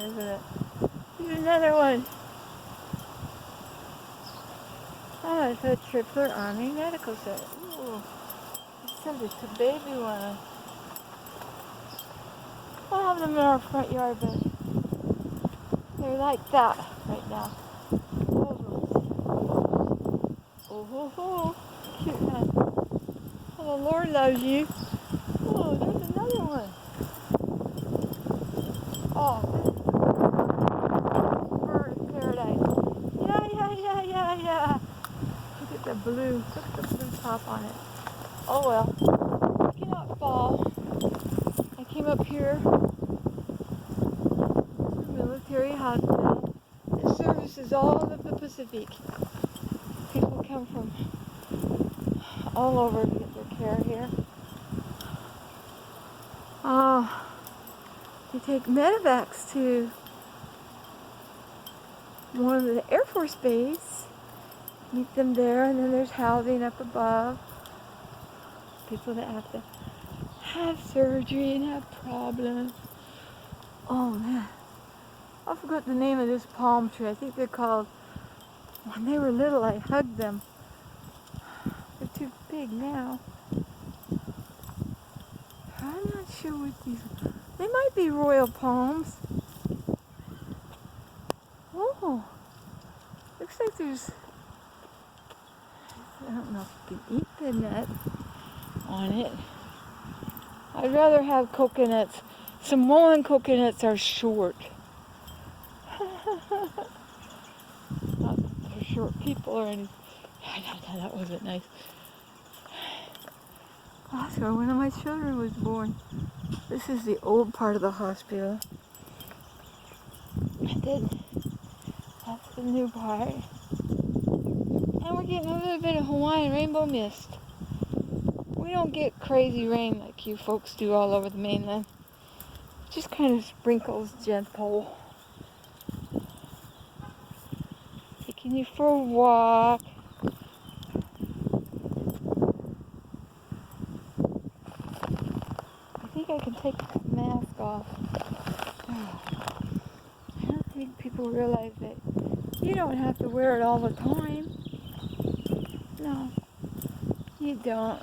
isn't it? Here's another one. Oh, it's a Tripler Army Medical Center. Ooh, it's a baby one. We'll have them in our front yard, but they're like that right now. Those ones. Oh, ho, ho. Cute, huh? Oh, the Lord loves you. Oh, there's another one. Oh, this is bird paradise. Yeah. Look at the blue. Look at the blue top on it. Oh well. I cannot fall. I came up here to the military hospital. It services all of the Pacific. People come from all over to get their care here. They take medevacs to one of the Air Force base, meet them there, and then there's housing up above. People that have to have surgery and have problems. Oh man, I forgot the name of this palm tree. I think they're called, when they were little I hugged them. They're too big now. I'm not sure what these are. They might be royal palms. Oh, looks like there's, I don't know if you can eat the nut on it. I'd rather have coconuts. Samoan coconuts are short. Not that they're short people or anything. That wasn't nice. Oh, that's where one of my children was born. This is the old part of the hospital. And then that's the new part. And we're getting a little bit of Hawaiian rainbow mist. We don't get crazy rain like you folks do all over the mainland. Just kind of sprinkles gentle. Taking you for a walk. I think I can take the mask off. I don't think people realize that you don't have to wear it all the time. No, you don't.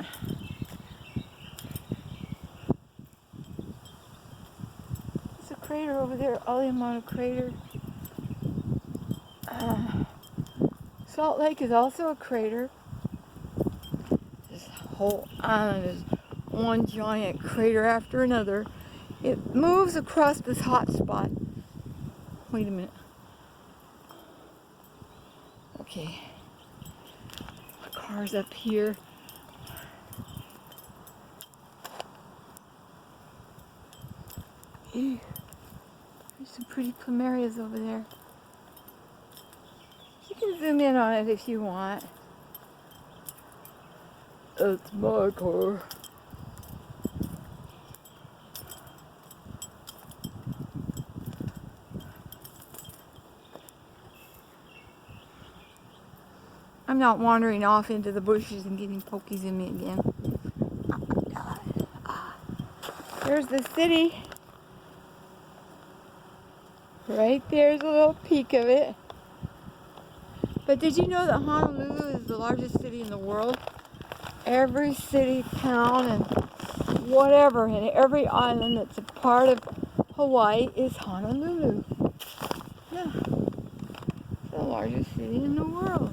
There's a crater over there, Aloha crater. Salt Lake is also a crater. This whole island is one giant crater after another. It moves across this hot spot. Wait a minute. Okay. My car's up here. Ew. There's some pretty plumerias over there. You can zoom in on it if you want. That's my car. I'm not wandering off into the bushes and getting pokies in me again. There's the city. Right there's a little peek of it. But did you know that Honolulu is the largest city in the world? Every city, town, and whatever, and every island that's a part of Hawaii is Honolulu. Yeah. It's the largest city in the world.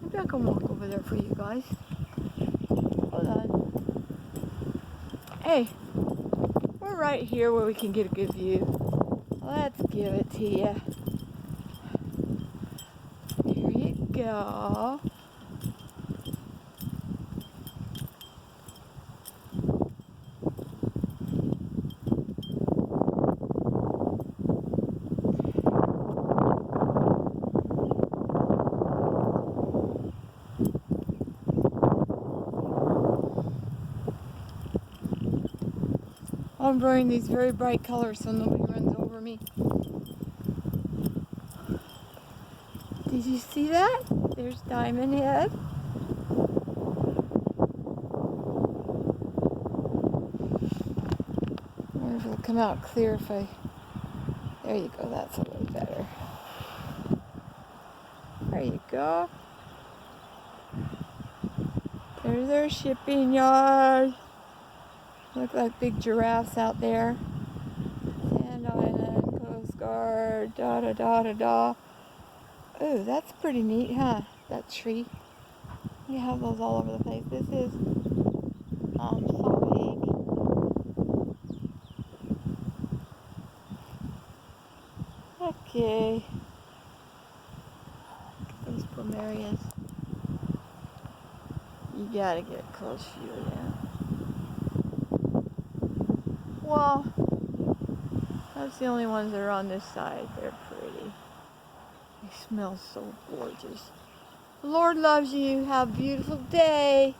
Maybe I can walk over there for you guys. Hold on. Hey, we're right here where we can get a good view. Let's give it to you. There you go. I'm wearing these very bright colors so nobody runs over me. Did you see that? There's Diamond Head. There's a come out clear if I... There you go, that's a little better. There you go. There's their shipping yard. Look like big giraffes out there. Sand Island, Coast Guard, da da da da da. Oh, that's pretty neat, huh? That tree. You have those all over the place. This is Salt Lake. Okay. These plumerias. You gotta get a close view of them. Well, that's the only ones that are on this side. They're pretty. They smell so gorgeous. The Lord loves you. Have a beautiful day.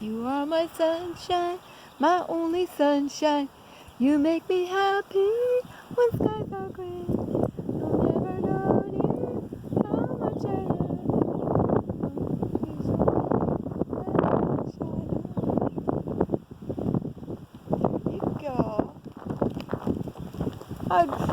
You are my sunshine, my only sunshine. You make me happy when skies are gray. You'll never know, dear, how much I love you. There you go. Hugs.